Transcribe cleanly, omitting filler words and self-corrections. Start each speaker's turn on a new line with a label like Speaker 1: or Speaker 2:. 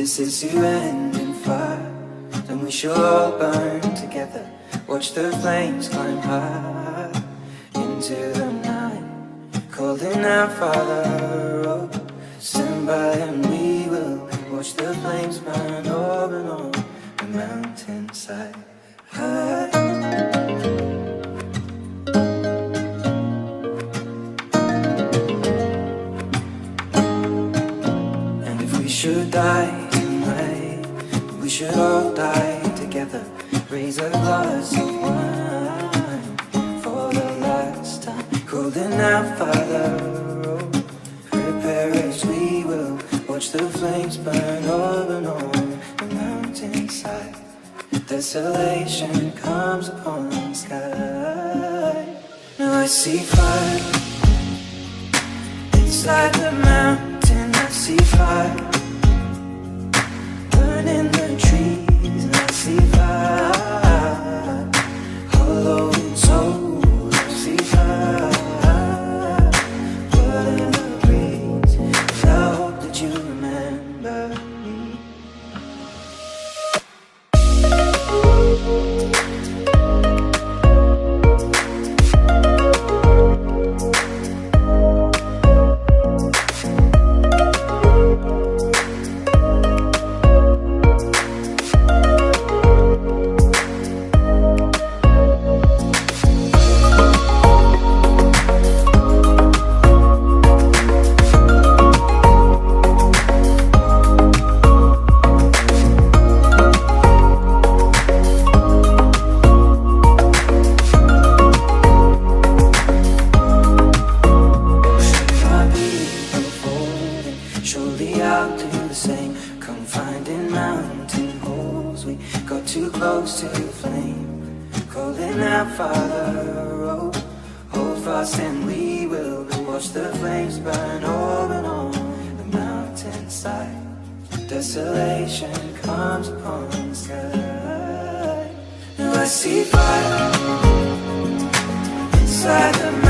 Speaker 1: this is to end in fire, then we shall all burn together. Watch the flames climb high into the night, calling out, Father, oh, stand by and we will watch the flames burn over and on the mountainside. And if we should die tonight, we should all die together. Raise a glass of wine for the last time, calling out, Father, oh, prepare as we will watch the flames burn over and on the mountainside. Desolation comes upon the sky. Now I see fire inside the mountain. I see fire burning the trees, and I see fire hollow soul. I see fire burning the breeze, and I hope that you remember me. Surely I'll do the same. Confined in mountain holes, we got too close to the flame. Calling out, Father, oh, hold fast and we will watch the flames burn over and on the mountainside. Desolation comes upon the sky. Now I see fire inside the mountain.